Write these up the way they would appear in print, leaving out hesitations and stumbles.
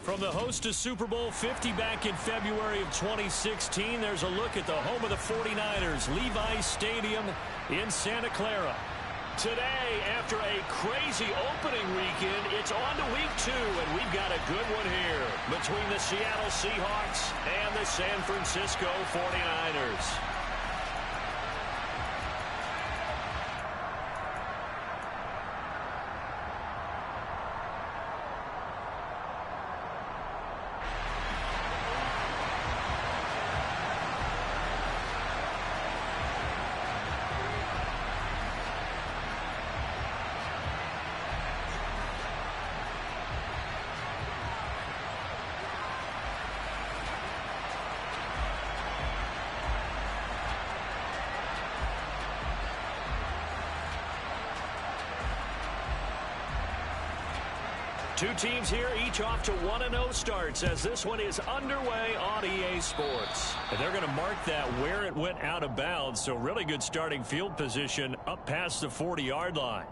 From the host to Super Bowl 50 back in February of 2016, there's a look at the home of the 49ers, Levi's Stadium in Santa Clara. Today, after a crazy opening weekend, it's on to week 2, and we've got a good one here between the Seattle Seahawks and the San Francisco 49ers. Two teams here, each off to 1-0 starts as this one is underway on EA Sports. And they're going to mark that where it went out of bounds, so really good starting field position up past the 40-yard line.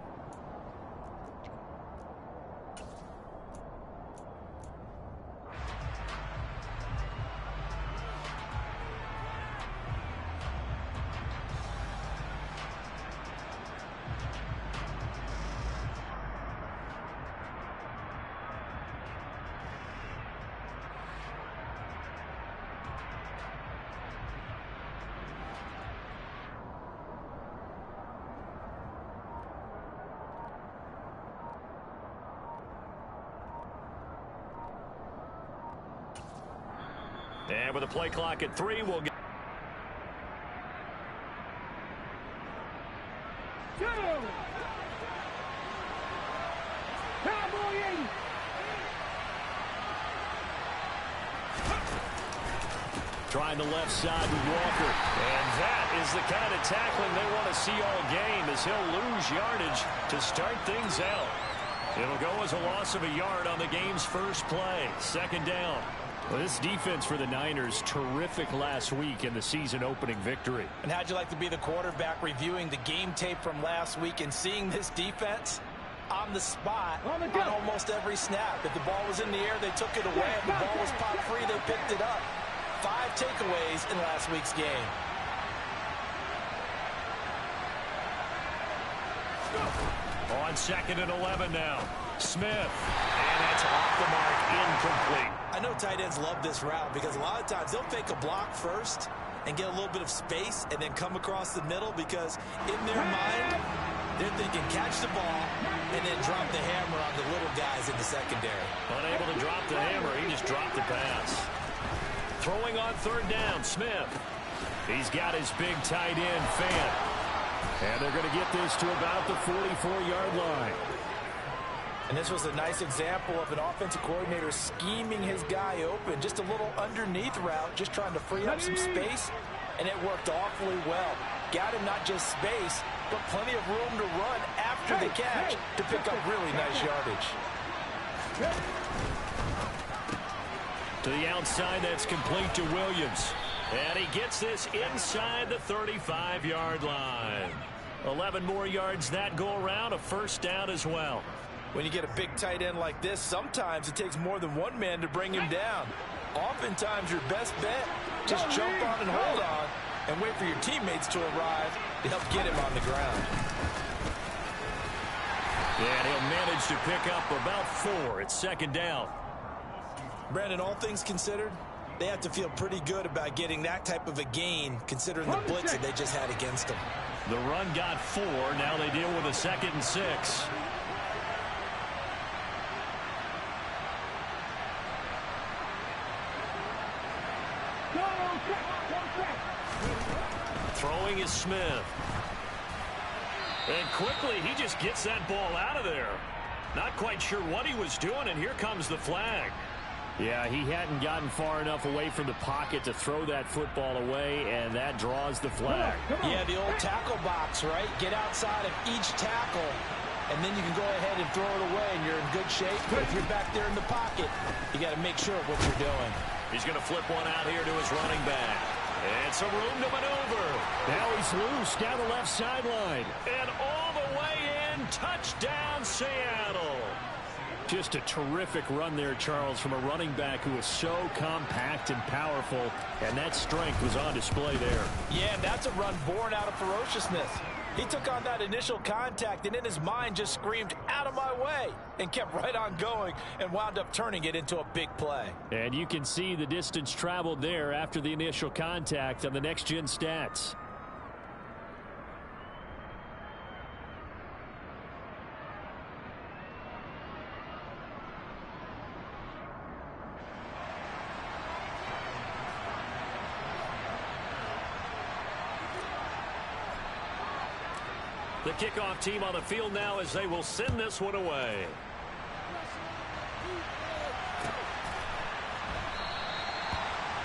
And with a play clock at 3, we'll get... Trying the left side with Walker. And that is the kind of tackling they want to see all game as he'll lose yardage to start things out. It'll go as a loss of a yard on the game's first play. Second down. Well, this defense for the Niners, terrific last week in the season-opening victory. And how'd you like to be the quarterback reviewing the game tape from last week and seeing this defense on the spot on almost every snap? If the ball was in the air, they took it away. If the ball was pop free, they picked it up. 5 takeaways in last week's game. On 2nd and 11 now. Smith. And that's off the mark, incomplete. I know tight ends love this route because a lot of times they'll fake a block first and get a little bit of space and then come across the middle because in their mind, they're thinking catch the ball and then drop the hammer on the little guys in the secondary. Unable to drop the hammer, he just dropped the pass. Throwing on 3rd down, Smith. He's got his big tight end, Fant. And they're going to get this to about the 44-yard line. And this was a nice example of an offensive coordinator scheming his guy open. Just a little underneath route, just trying to free up some space, and it worked awfully well. Got him not just space, but plenty of room to run after the catch to pick up really nice yardage. To the outside, that's complete to Williams. And he gets this inside the 35-yard line. 11 more yards that go around, a first down as well. When you get a big tight end like this, sometimes it takes more than one man to bring him down. Oftentimes, your best bet, just jump on and hold on and wait for your teammates to arrive to help get him on the ground. And he'll manage to pick up about 4. It's 2nd down. Brandon, all things considered, they have to feel pretty good about getting that type of a gain considering the blitz that they just had against them. The run got 4. Now they deal with a 2nd and 6. Throwing is Smith. And quickly, he just gets that ball out of there. Not quite sure what he was doing, and here comes the flag. Yeah, he hadn't gotten far enough away from the pocket to throw that football away, and that draws the flag. Yeah, the old tackle box, right? Get outside of each tackle, and then you can go ahead and throw it away, and you're in good shape. But if you're back there in the pocket, you got to make sure of what you're doing. He's going to flip one out here to his running back. And some room to maneuver. Now he's loose down the left sideline. And all the way in, touchdown Seattle. Just a terrific run there, Charles, from a running back who is so compact and powerful, and that strength was on display there. Yeah, and that's a run born out of ferociousness. He took on that initial contact and in his mind just screamed, "Out of my way," and kept right on going and wound up turning it into a big play. And you can see the distance traveled there after the initial contact on the next-gen stats. The kickoff team on the field now as they will send this one away.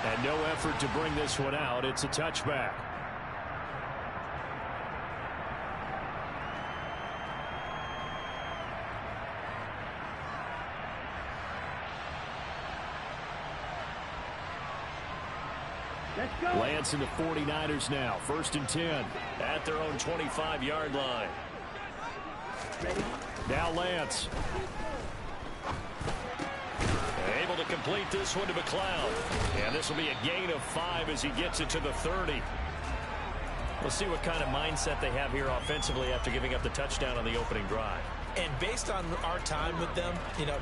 And no effort to bring this one out. It's a touchback. Lance and the 49ers now. 1st and 10 at their own 25-yard line. Now Lance. Able to complete this one to McLeod. And this will be a gain of 5 as he gets it to the 30. We'll see what kind of mindset they have here offensively after giving up the touchdown on the opening drive. And based on our time with them,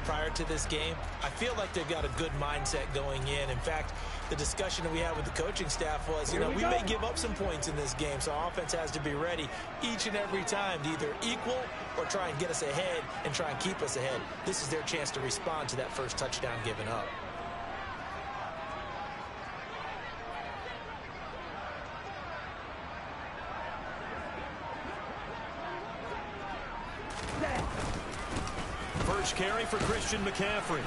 prior to this game, I feel like they've got a good mindset going in. In fact, the discussion that we had with the coaching staff was, we may give up some points in this game, so our offense has to be ready each and every time to either equal or try and get us ahead and try and keep us ahead. This is their chance to respond to that first touchdown given up. First carry for Christian McCaffrey.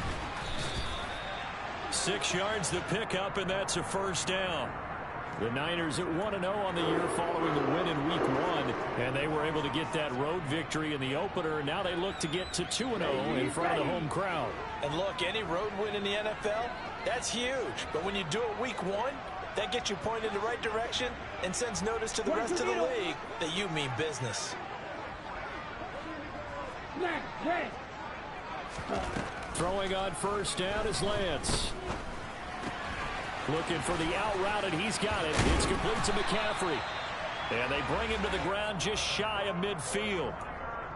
6 yards the pickup, and that's a first down. The Niners at 1-0 on the year following the win in Week 1, and they were able to get that road victory in the opener. Now they look to get to 2-0 in front of the home crowd. And look, any road win in the NFL, that's huge. But when you do it Week 1, that gets you pointed in the right direction and sends notice to the rest of the league that you mean business. Throwing on first down is Lance. Looking for the out route, and he's got it. It's complete to McCaffrey. And they bring him to the ground just shy of midfield.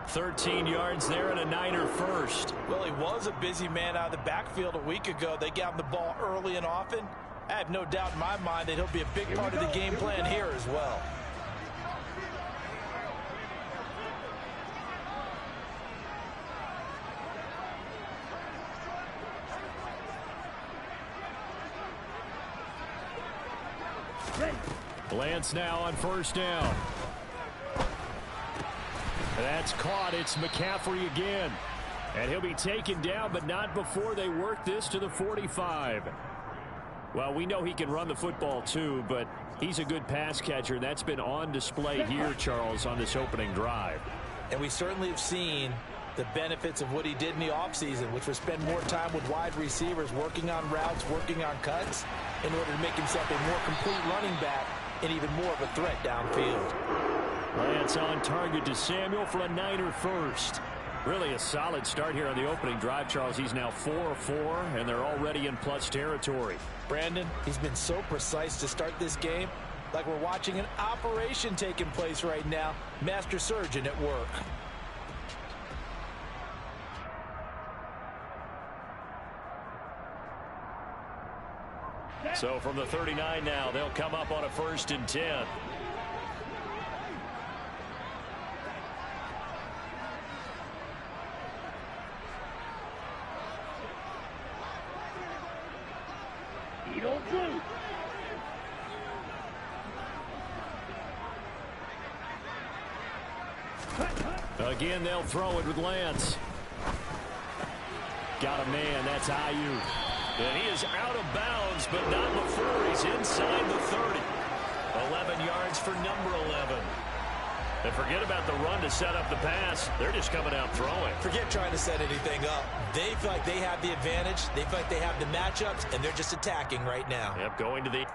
13 yards there and a Niner first. Well, he was a busy man out of the backfield a week ago. They got him the ball early and often. I have no doubt in my mind that he'll be a big part of the game plan here as well. Lance now on first down. That's caught. It's McCaffrey again. And he'll be taken down, but not before they work this to the 45. Well, we know he can run the football too, but he's a good pass catcher. That's been on display here, Charles, on this opening drive. And we certainly have seen the benefits of what he did in the offseason, which was spend more time with wide receivers, working on routes, working on cuts, in order to make himself a more complete running back and even more of a threat downfield. Lance on target to Samuel for a Niner first. Really a solid start here on the opening drive, Charles. He's now 4 of 4, and they're already in plus territory. Brandon, he's been so precise to start this game, like we're watching an operation taking place right now. Master surgeon at work. So from the 39 now, they'll come up on a 1st and 10. Again, they'll throw it with Lance. Got a man. That's Ayuk. And he is out of bounds, but not before he's inside the 30. 11 yards for number 11. And forget about the run to set up the pass. They're just coming out throwing. Forget trying to set anything up. They feel like they have the advantage. They feel like they have the matchups, and they're just attacking right now. Yep, going to the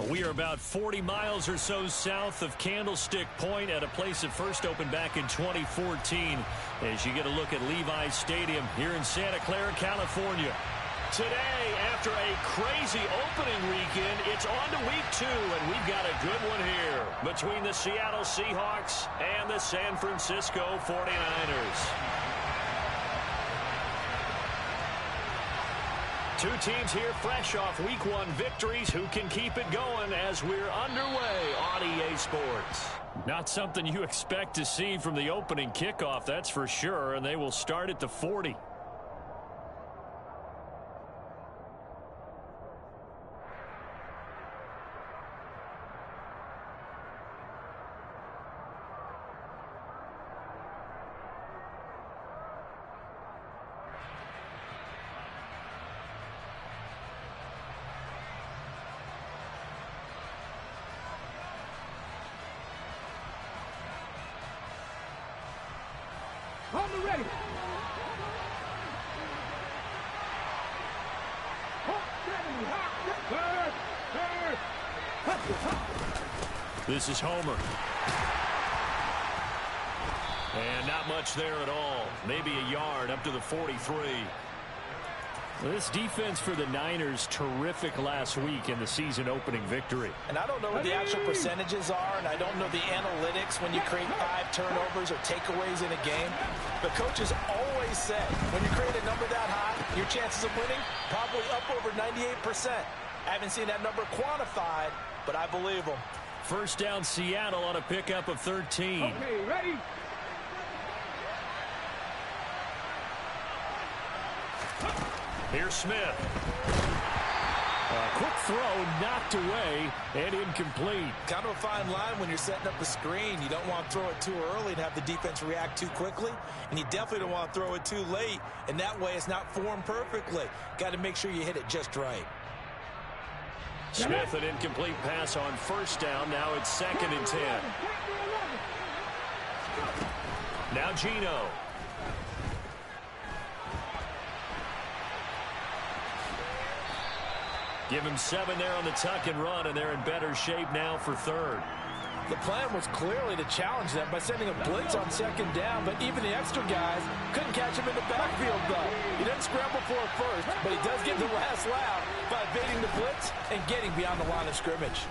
We are about 40 miles or so south of Candlestick Point at a place that first opened back in 2014 as you get a look at Levi Stadium here in Santa Clara, California. Today, after a crazy opening weekend, it's on to week 2, and we've got a good one here between the Seattle Seahawks and the San Francisco 49ers. Two teams here fresh off Week 1 victories who can keep it going as we're underway on EA Sports. Not something you expect to see from the opening kickoff, that's for sure, and they will start at the 40. Ready. This is Homer. And not much there at all. Maybe a yard up to the 43. This defense for the Niners, terrific last week in the season opening victory. And I don't know what the actual percentages are, and I don't know the analytics when you create 5 turnovers or takeaways in a game. But coaches always say when you create a number that high, your chances of winning probably up over 98%. I haven't seen that number quantified, but I believe them. First down, Seattle on a pickup of 13. Okay, ready? Here's Smith. A quick throw knocked away and incomplete. Kind of a fine line when you're setting up the screen. You don't want to throw it too early and have the defense react too quickly. And you definitely don't want to throw it too late. And that way it's not formed perfectly. Got to make sure you hit it just right. Smith, an incomplete pass on first down. Now it's 2nd and 10. Now Geno. Give him 7 there on the tuck and run, and they're in better shape now for 3rd. The plan was clearly to challenge them by sending a blitz on 2nd down, but even the extra guys couldn't catch him in the backfield, though. He doesn't scramble for it first, but he does get the last laugh by evading the blitz and getting beyond the line of scrimmage.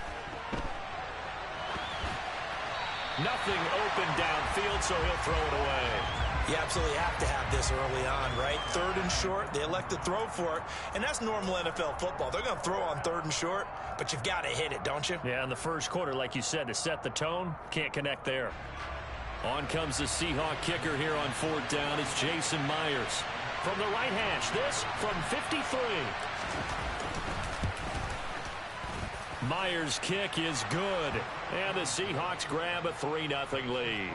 Nothing open downfield, so he'll throw it away. You absolutely have to have this early on, right? 3rd and short, they elect to throw for it, and that's normal NFL football. They're going to throw on 3rd and short, but you've got to hit it, don't you? Yeah, in the first quarter, like you said, to set the tone, can't connect there. On comes the Seahawk kicker here on 4th down. It's Jason Myers. From the right hash, this from 53. Myers' kick is good, and the Seahawks grab a 3-0 lead.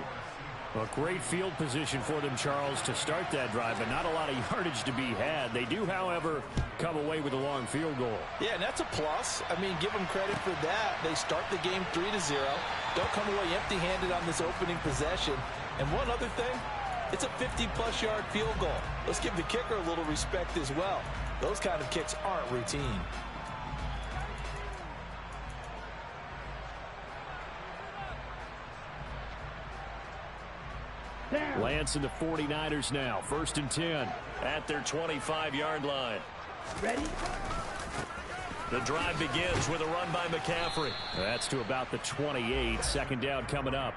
A great field position for them, Charles, to start that drive, but not a lot of yardage to be had. They do, however, come away with a long field goal. Yeah, and that's a plus. I mean, give them credit for that. They start the game 3-0. Don't come away empty-handed on this opening possession. And one other thing, it's a 50-plus yard field goal. Let's give the kicker a little respect as well. Those kind of kicks aren't routine. Lance and the 49ers now. 1st and 10 at their 25-yard line. Ready? The drive begins with a run by McCaffrey. That's to about the 28. 2nd down coming up.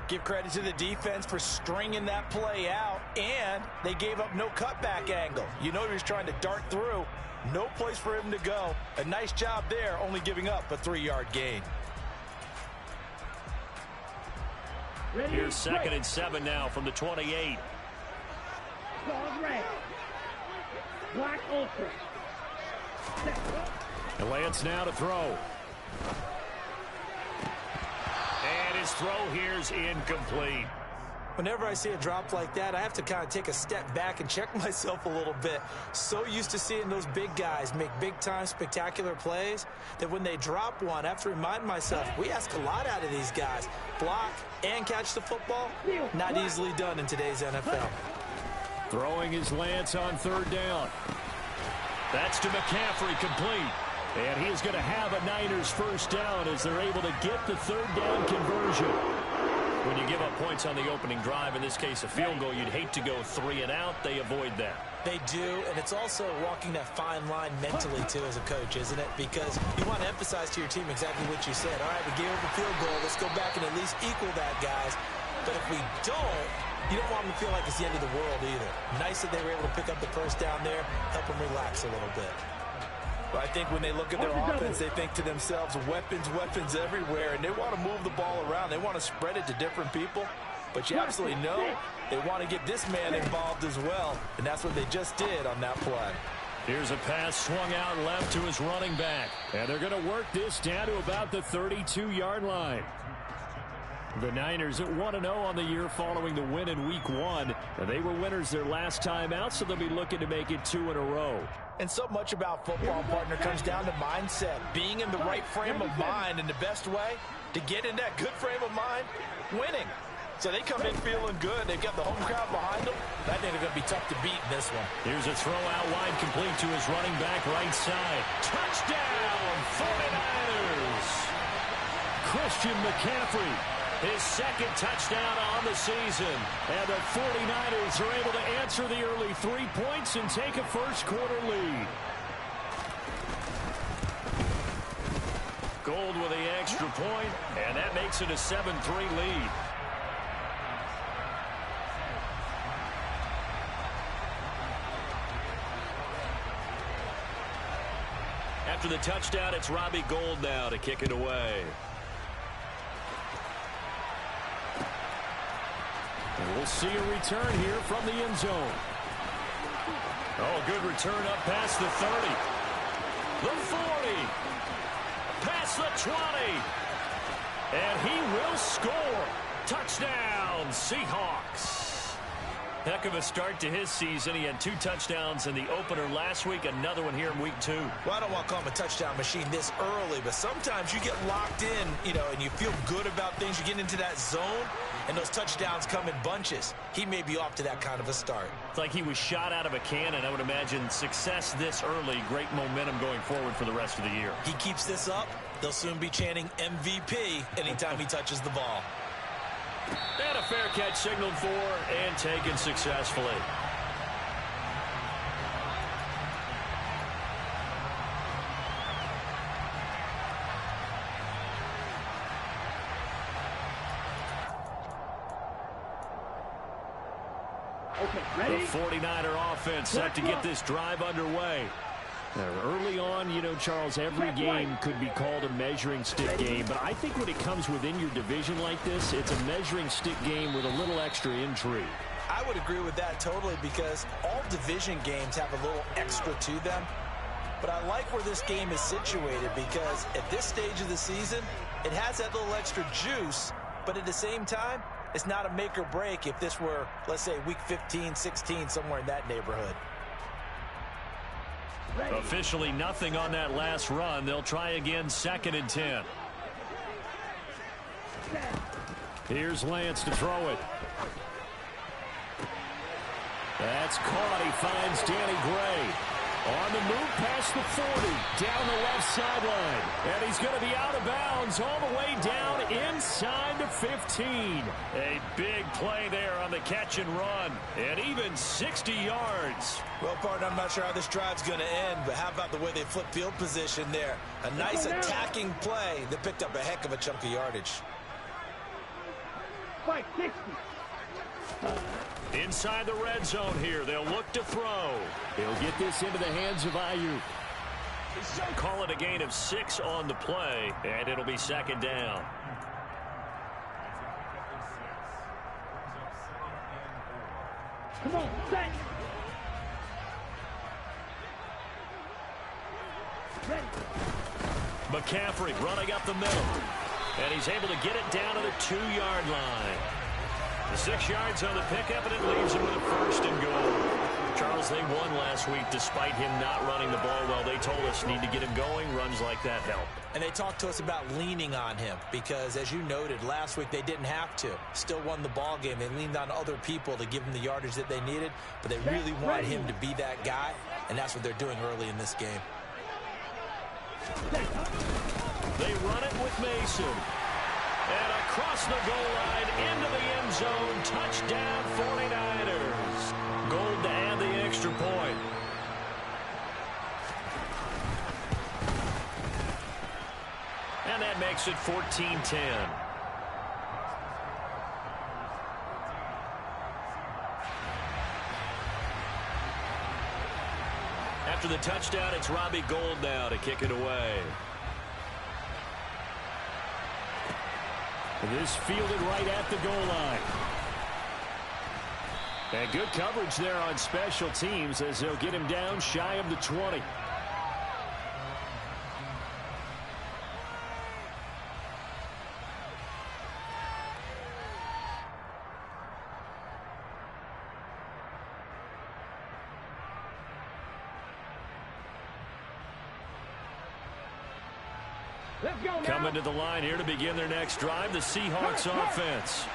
Give credit to the defense for stringing that play out, and they gave up no cutback angle. You know he was trying to dart through. No place for him to go. A nice job there, only giving up a 3-yard gain. Here's 2nd and 7 now from the 28. Dog red. Black ultra. And Lance now to throw. And his throw here's incomplete. Whenever I see a drop like that, I have to kind of take a step back and check myself a little bit. So used to seeing those big guys make big-time spectacular plays that when they drop one, I have to remind myself, we ask a lot out of these guys. Block and catch the football, not easily done in today's NFL. Throwing is Lance on 3rd down. That's to McCaffrey, complete. And he is going to have a Niners first down as they're able to get the third down conversion. When you give up points on the opening drive, in this case a field goal, you'd hate to go 3 and out. They avoid that. They do, and it's also walking that fine line mentally, too, as a coach, isn't it? Because you want to emphasize to your team exactly what you said. All right, we gave up a field goal. Let's go back and at least equal that, guys. But if we don't, you don't want them to feel like it's the end of the world either. Nice that they were able to pick up the first down there, help them relax a little bit. Well, I think when they look at their offense, they think to themselves, weapons, weapons everywhere, and they want to move the ball around. They want to spread it to different people. But you absolutely know they want to get this man involved as well, and that's what they just did on that play. Here's a pass swung out left to his running back. And they're going to work this down to about the 32-yard line. The Niners at 1-0 on the year following the win in Week 1. And they were winners their last time out, so they'll be looking to make it 2 in a row. And so much about football, partner, comes down to mindset. Being in the right frame of mind, and the best way to get in that good frame of mind, winning. So they come in feeling good. They've got the home crowd behind them. I think they're going to be tough to beat in this one. Here's a throw out wide, complete to his running back right side. Touchdown, 49ers! Christian McCaffrey, his second touchdown on the season. And the 49ers are able to answer the early 3 points and take a first-quarter lead. Gold with the extra point, and that makes it a 7-3 lead. After the touchdown, it's Robbie Gould now to kick it away. And we'll see a return here from the end zone. Oh, good return up past the 30. The 40. Past the 20. And he will score. Touchdown, Seahawks. Heck of a start to his season. He had 2 touchdowns in the opener last week, another one here in Week 2. Well, I don't want to call him a touchdown machine this early, but sometimes you get locked in, and you feel good about things. You get into that zone, and those touchdowns come in bunches. He may be off to that kind of a start. It's like he was shot out of a cannon. I would imagine success this early, great momentum going forward for the rest of the year. He keeps this up, they'll soon be chanting MVP anytime he touches the ball. And a fair catch signaled for and taken successfully. Okay, ready? The 49er offense set to get this drive underway. Now, early on, Charles, every game could be called a measuring stick game, but I think when it comes within your division like this, it's a measuring stick game with a little extra intrigue. I would agree with that totally, because all division games have a little extra to them. But I like where this game is situated, because at this stage of the season, it has that little extra juice, but at the same time, it's not a make or break if this were, let's say, week 15, 16, somewhere in that neighborhood. Officially nothing on that last run. They'll try again, 2nd and 10. Here's Lance to throw it. That's caught. He finds Danny Gray. On the move past the 40, down the left sideline. And he's going to be out of bounds all the way down inside the 15. A big play there on the catch and run. And even 60 yards. Well, partner, I'm not sure how this drive's going to end, but how about the way they flip field position there? A nice attacking play that picked up a heck of a chunk of yardage. 560. Inside the red zone here, they'll look to throw. He'll get this into the hands of Ayuk. Call it a gain of 6 on the play, and it'll be 2nd down. Come on, set. Ready. McCaffrey running up the middle. And he's able to get it down to the 2-yard line. The 6 yards on the pickup, and it leaves him with a 1st and goal. Charles, they won last week despite him not running the ball well. They told us need to get him going. Runs like that help. And they talked to us about leaning on him because, as you noted, last week they didn't have to. Still won the ball game. They leaned on other people to give them the yardage that they needed, but they really want him to be that guy, and that's what they're doing early in this game. They run it with Mason. And across the goal line into the end zone. Touchdown 49ers. Gold to add the extra point. And that makes it 14-10. After the touchdown, it's Robbie Gould now to kick it away. This fielded right at the goal line. And good coverage there on special teams as they'll get him down shy of the 20. Coming to the line here to begin their next drive, the Seahawks offense.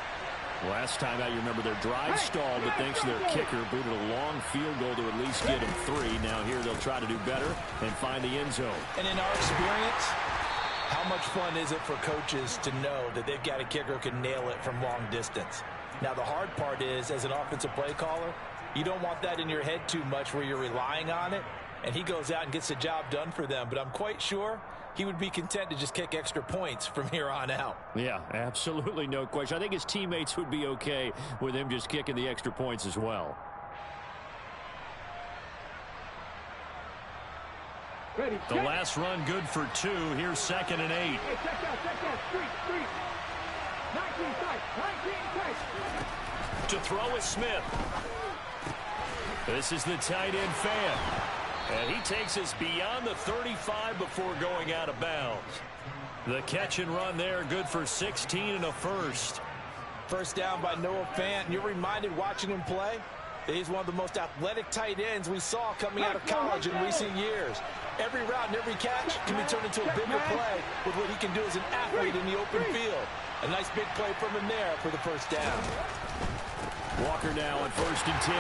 Last time out, you remember their drive stalled, but thanks to their kicker, booted a long field goal to at least get them 3. Now here they'll try to do better and find the end zone. And in our experience, how much fun is it for coaches to know that they've got a kicker who can nail it from long distance? Now the hard part is, as an offensive play caller, you don't want that in your head too much where you're relying on it, and he goes out and gets the job done for them. But I'm quite sure he would be content to just kick extra points from here on out. Yeah, absolutely no question. I think his teammates would be okay with him just kicking the extra points as well. Ready, The last run good for 2. Here's 2nd and 8. Hey, check out. Street. 19 tight. To throw is Smith. This is the tight end fan. And he takes us beyond the 35 before going out of bounds. The catch and run there, good for 16 and a first. First down by Noah Fant. You're reminded watching him play that he's one of the most athletic tight ends we saw coming out of college in recent years. Every route and every catch can be turned into a bigger play with what he can do as an athlete in the open field. A nice big play from him there for the first down. Walker now on 1st and 10.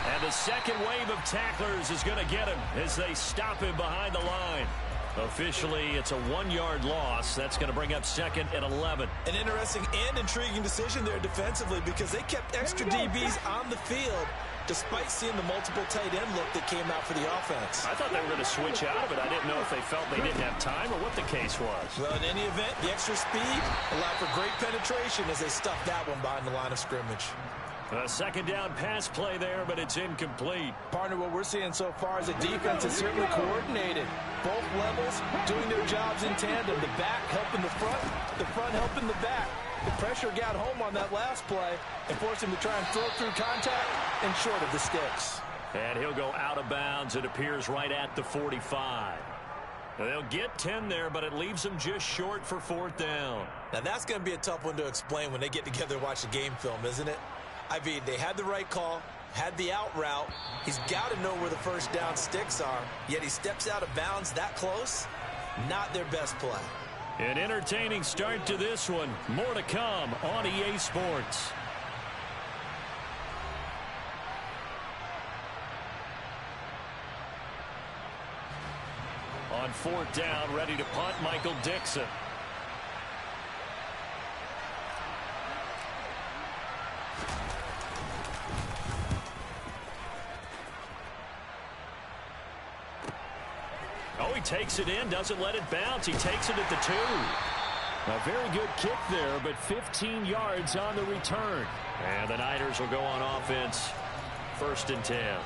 And the second wave of tacklers is going to get him as they stop him behind the line. Officially, it's a 1-yard loss. That's going to bring up 2nd and 11. An interesting and intriguing decision there defensively because they kept extra DBs on the field despite seeing the multiple tight end look that came out for the offense. I thought they were going to switch out of it. I didn't know if they felt they didn't have time or what the case was. Well, in any event, the extra speed allowed for great penetration as they stuffed that one behind the line of scrimmage. A 2nd down pass play there, but it's incomplete. Partner, what we're seeing so far is a defense is certainly coordinated. Both levels doing their jobs in tandem. The back helping the front helping the back. The pressure got home on that last play and forced him to try and throw through contact and short of the sticks. And he'll go out of bounds. It appears right at the 45. They'll get 10 there, but it leaves them just short for 4th down. Now that's going to be a tough one to explain when they get together and watch the game film, isn't it? I mean, they had the right call, had the out route. He's got to know where the first down sticks are, yet he steps out of bounds that close. Not their best play. An entertaining start to this one. More to come on EA Sports. On 4th down, ready to punt, Michael Dixon. Oh, he takes it in, doesn't let it bounce. He takes it at the 2. A very good kick there, but 15 yards on the return. And the Niners will go on offense. 1st and 10.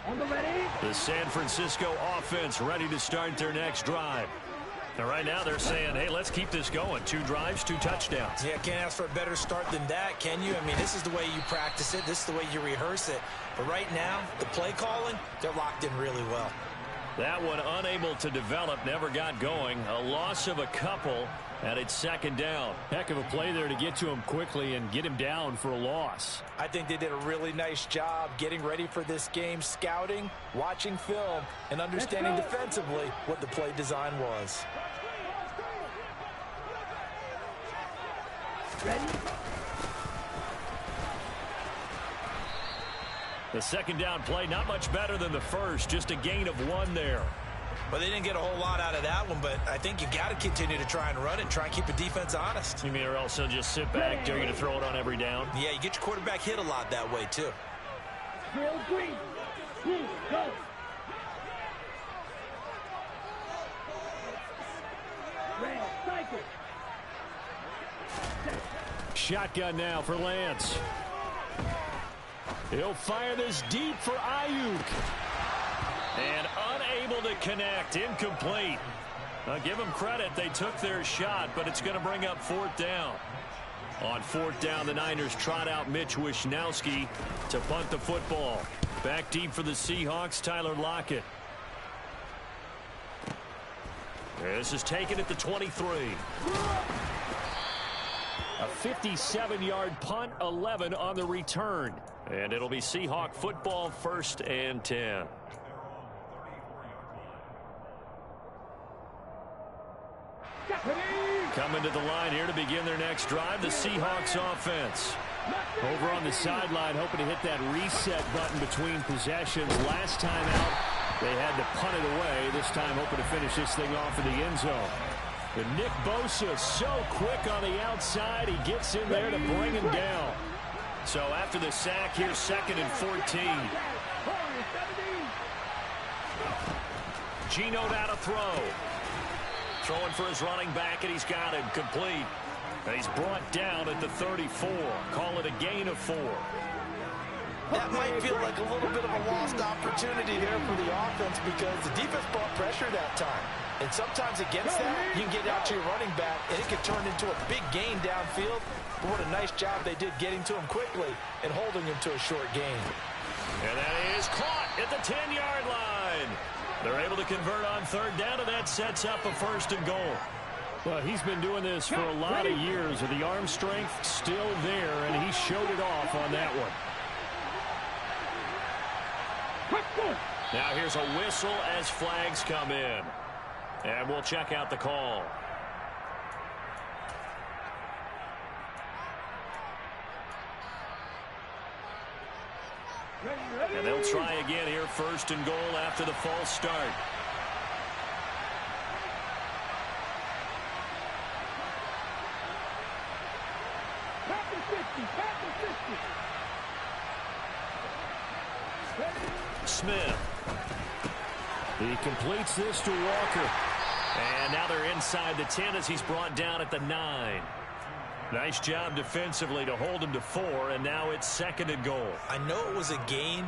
On the ready. The San Francisco offense ready to start their next drive. And right now they're saying, hey, let's keep this going. 2 drives, 2 touchdowns. Yeah, can't ask for a better start than that, can you? I mean, this is the way you practice it. This is the way you rehearse it. But right now, the play calling, they're locked in really well. That one unable to develop, never got going. A loss of a couple, and it's 2nd down. Heck of a play there to get to him quickly and get him down for a loss. I think they did a really nice job getting ready for this game, scouting, watching film, and understanding defensively what the play design was. Ready. The second down play, not much better than the first, just a gain of 1 there. Well, they didn't get a whole lot out of that one, but I think you got to continue to try and run it, try and keep the defense honest. You mean, or else they'll just sit back, dare you to throw it on every down? Yeah, you get your quarterback hit a lot that way, too. Go. Red, cycle. Shotgun now for Lance. He'll fire this deep for Ayuk. And unable to connect. Incomplete. I'll give them credit. They took their shot, but it's going to bring up 4th down. On 4th down, the Niners trot out Mitch Wishnowski to punt the football. Back deep for the Seahawks, Tyler Lockett. This is taken at the 23. A 57-yard punt, 11 on the return. And it'll be Seahawk football, 1st and 10. Coming to the line here to begin their next drive, the Seahawks offense. Over on the sideline, hoping to hit that reset button between possessions. Last time out, they had to punt it away. This time, hoping to finish this thing off in the end zone. But Nick Bosa, so quick on the outside, he gets in there to bring him down. So after the sack, here's 2nd and 14. Geno now to throw. Throwing for his running back, and he's got him complete. And he's brought down at the 34. Call it a gain of 4. That might feel like a little bit of a lost opportunity there for the offense because the defense brought pressure that time. And sometimes against that, you can get out to your running back, and it can turn into a big gain downfield. But what a nice job they did getting to him quickly and holding him to a short gain. And that is caught at the 10-yard line. They're able to convert on 3rd down, and that sets up a 1st and goal. Well, he's been doing this for a lot of years with the arm strength still there, and he showed it off on that one. Now here's a whistle as flags come in. And we'll check out the call. And they'll try again here, 1st and goal after the false start. Smith. He completes this to Walker. And now they're inside the 10 as he's brought down at the 9. Nice job defensively to hold him to 4, and now it's 2nd and goal. I know it was a gain,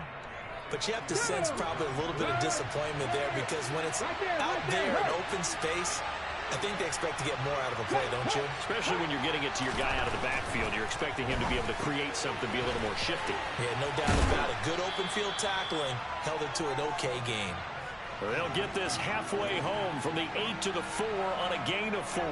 but you have to sense probably a little bit of disappointment there because when it's out there in open space, I think they expect to get more out of a play, don't you? Especially when you're getting it to your guy out of the backfield. You're expecting him to be able to create something, be a little more shifty. Yeah, no doubt about it. Good open field tackling held it to an okay gain. They'll get this halfway home from the 8 to the 4 on a gain of 4.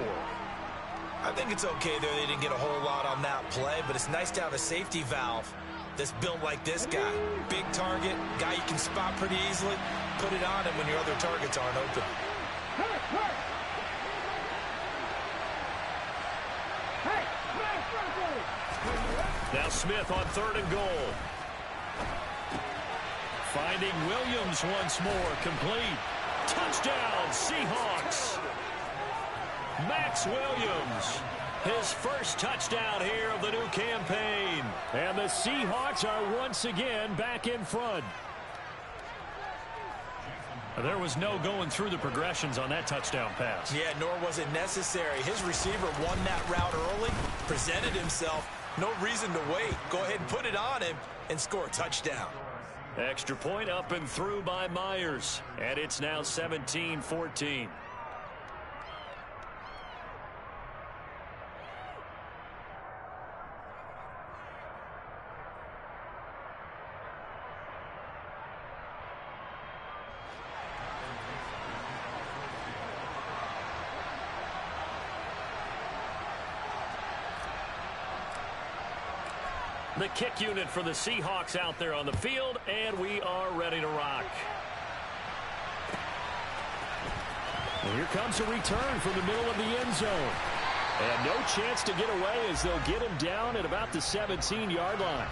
I think it's okay there. They didn't get a whole lot on that play, but it's nice to have a safety valve that's built like this guy. Big target, guy you can spot pretty easily. Put it on him when your other targets aren't open. Now Smith on 3rd and goal. Finding Williams once more, complete. Touchdown, Seahawks. Max Williams, his first touchdown here of the new campaign. And the Seahawks are once again back in front. There was no going through the progressions on that touchdown pass. Yeah, nor was it necessary. His receiver won that route early, presented himself. No reason to wait. Go ahead and put it on him and score a touchdown. Extra point up and through by Myers. And it's now 17-14. The kick unit for the Seahawks out there on the field, and we are ready to rock. And here comes a return from the middle of the end zone. And no chance to get away as they'll get him down at about the 17-yard line.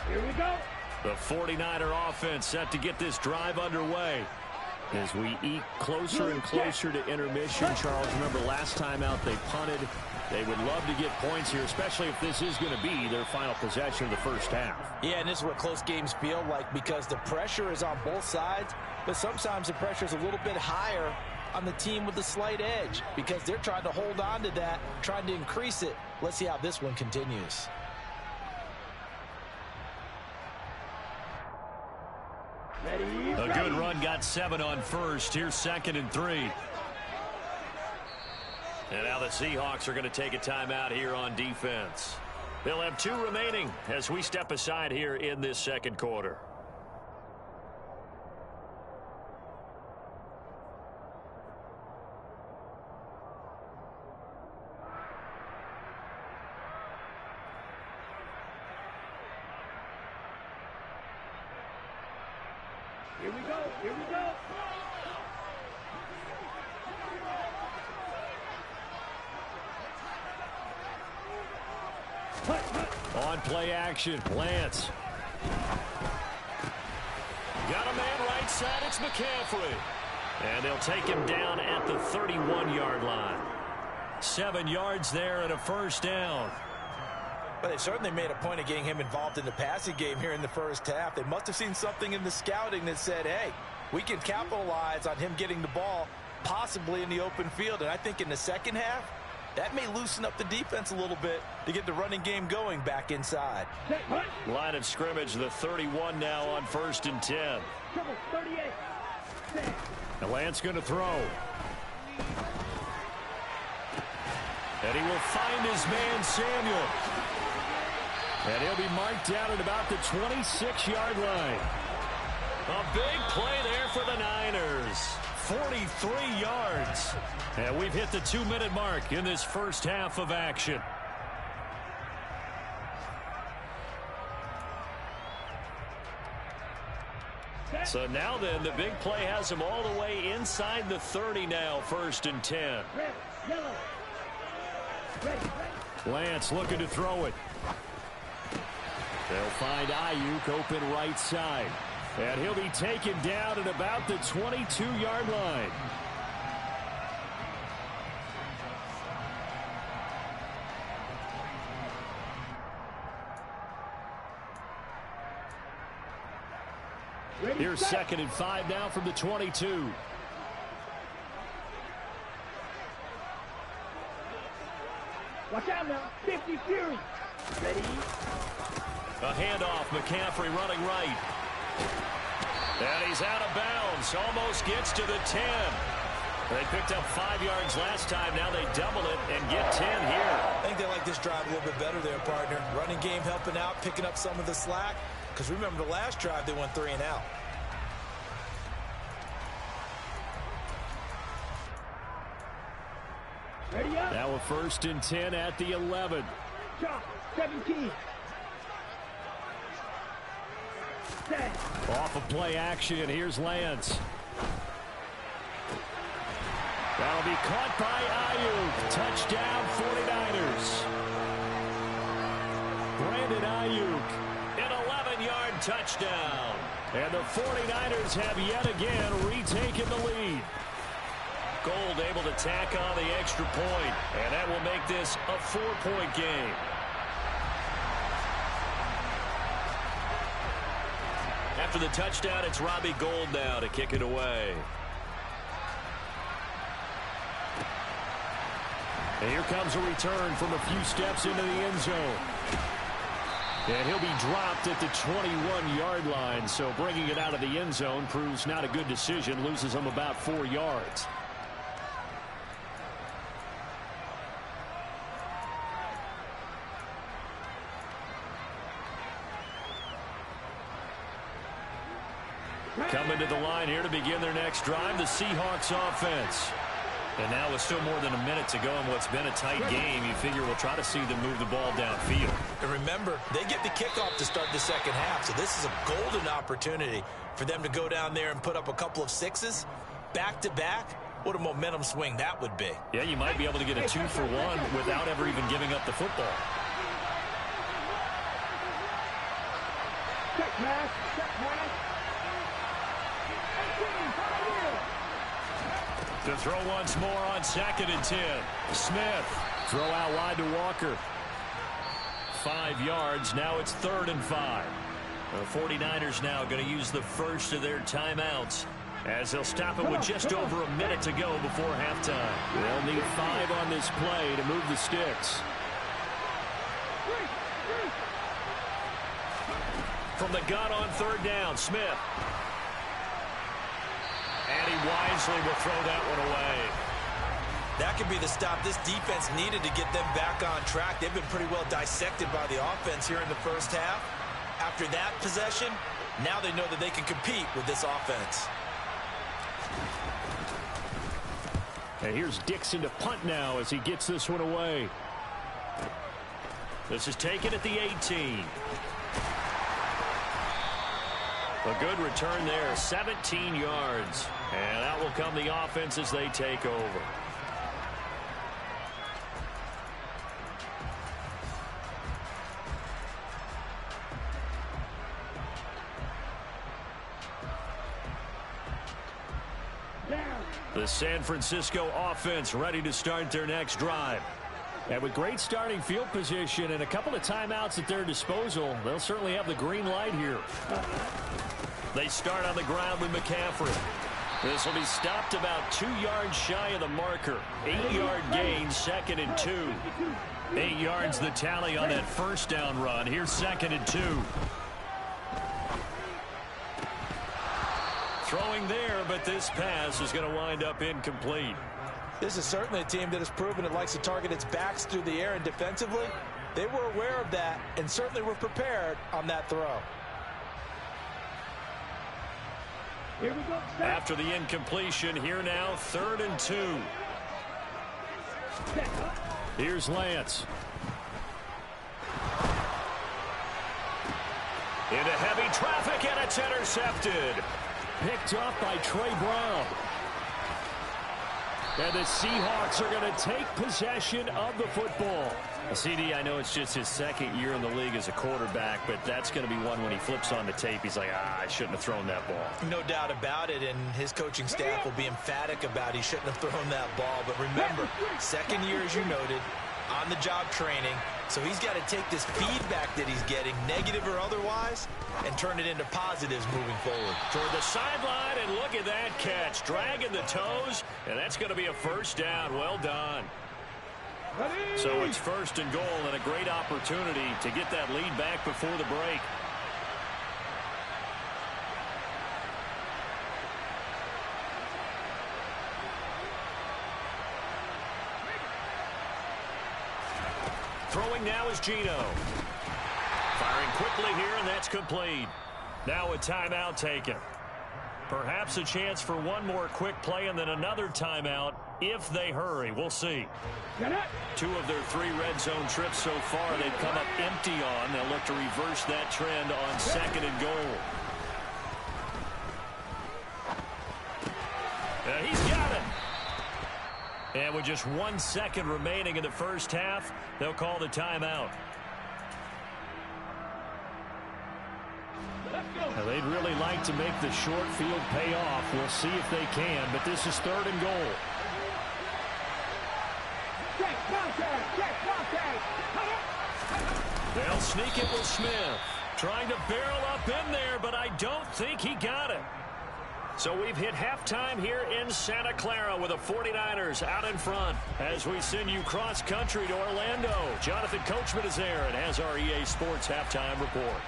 Here we go. The 49er offense set to get this drive underway. As we eke closer and closer to intermission, Charles, remember last time out they punted. They would love to get points here, especially if this is going to be their final possession of the first half. Yeah, and this is what close games feel like because the pressure is on both sides, but sometimes the pressure is a little bit higher on the team with the slight edge because they're trying to hold on to that, trying to increase it. Let's see how this one continues. A good run, got 7 on first. Here's 2nd and 3. And now the Seahawks are going to take a timeout here on defense. They'll have 2 remaining as we step aside here in this second quarter. Here we go. Here we go. On play action, Lance. Got a man right side, it's McCaffrey. And they'll take him down at the 31-yard line. 7 yards there and a first down. But they certainly made a point of getting him involved in the passing game here in the first half. They must have seen something in the scouting that said, hey, we can capitalize on him getting the ball possibly in the open field. And I think in the second half, that may loosen up the defense a little bit to get the running game going back inside. Line of scrimmage, the 31 now on 1st and 10. 38. And Lance going to throw. And he will find his man, Samuel. And he'll be marked down at about the 26-yard line. A big play there for the Niners. 43 yards. And we've hit the 2-minute mark in this first half of action. So now then, the big play has him all the way inside the 30 now, 1st and 10. Red, yellow. Red, red. Lance looking to throw it. They'll find Ayuk open right side. And he'll be taken down at about the 22-yard line. Here's 2nd and 5 now from the 22. Watch out now. 50 Fury. Ready? A handoff. McCaffrey running right. And he's out of bounds. Almost gets to the 10. They picked up 5 yards last time. Now they double it and get 10 here. I think they like this drive a little bit better there, partner. Running game helping out, picking up some of the slack. Because remember the last drive, they went 3 and out. Ready up. Now a 1st and 10 at the 11. Chop. 17. 10. Off of play action. Here's Lance. That'll be caught by Ayuk. Touchdown 49ers. Brandon Ayuk. An 11-yard touchdown. And the 49ers have yet again retaken the lead. Gold able to tack on the extra point. And that will make this a 4-point game. After the touchdown, it's Robbie Gould now to kick it away. And here comes a return from a few steps into the end zone. And he'll be dropped at the 21-yard line. So bringing it out of the end zone proves not a good decision. Loses him about 4 yards. Coming to the line here to begin their next drive, the Seahawks offense. And now with still more than a minute to go in what's been a tight game, you figure we'll try to see them move the ball downfield. And remember, they get the kickoff to start the second half, so this is a golden opportunity for them to go down there and put up a couple of 6s back-to-back. What a momentum swing that would be. Yeah, you might be able to get a 2-for-1 without ever even giving up the football. Pass, set pass. To throw once more on 2nd and 10. Smith, throw out wide to Walker. 5 yards, now it's 3rd and 5. The 49ers now going to use the first of their timeouts, as they'll stop it with just over a minute to go before halftime. They'll need 5 on this play to move the sticks. From the gun on 3rd down, Smith. And he wisely will throw that one away. That could be the stop this defense needed to get them back on track. They've been pretty well dissected by the offense here in the first half. After that possession, now they know that they can compete with this offense. And here's Dixon to punt now as he gets this one away. This is taken at the 18. A good return there, 17 yards. And out will come the offense as they take over. The San Francisco offense ready to start their next drive. And with great starting field position and a couple of timeouts at their disposal, they'll certainly have the green light here. They start on the ground with McCaffrey. This will be stopped about 2 yards shy of the marker. 8-yard gain, 2nd and 2. 8 yards the tally on that first down run. Here's 2nd and 2. Throwing there, but this pass is going to wind up incomplete. This is certainly a team that has proven it likes to target its backs through the air, and defensively, they were aware of that and certainly were prepared on that throw. Here we go. After the incompletion, here now, 3rd and 2. Here's Lance. Into heavy traffic, and it's intercepted. Picked off by Trey Brown. And the Seahawks are going to take possession of the football. CD, I know it's just his 2nd year in the league as a quarterback, but that's going to be one when he flips on the tape. He's like, I shouldn't have thrown that ball. No doubt about it, and his coaching staff will be emphatic about he shouldn't have thrown that ball. But remember, 2nd year, as you noted, on-the-job training. So he's got to take this feedback that he's getting, negative or otherwise, and turn it into positives moving forward. Toward the sideline, and look at that catch. Dragging the toes, and that's going to be a first down. Well done. So it's 1st and goal, and a great opportunity to get that lead back before the break. Throwing now is Gino. Firing quickly here, and that's complete. Now a timeout taken. Perhaps a chance for one more quick play and then another timeout if they hurry. We'll see. 2 of their 3 red zone trips so far they've come up empty on. They'll look to reverse that trend on 2nd and goal. He's got it. And with just 1 second remaining in the first half, they'll call the timeout. Now, they'd really like to make the short field pay off. We'll see if they can, but this is 3rd and goal. They'll sneak it with Smith. Trying to barrel up in there, but I don't think he got it. So we've hit halftime here in Santa Clara with the 49ers out in front. As we send you cross-country to Orlando, Jonathan Coachman is there and has our EA Sports halftime report.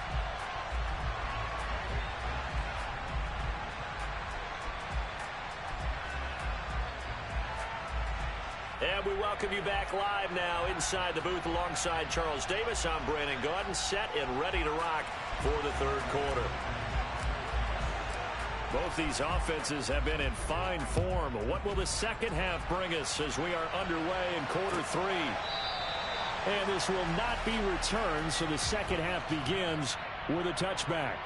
And we welcome you back live now inside the booth alongside Charles Davis. I'm Brandon Gaudin, set and ready to rock for the 3rd quarter. Both these offenses have been in fine form. What will the second half bring us as we are underway in quarter 3? And this will not be returned, so the second half begins with a touchback.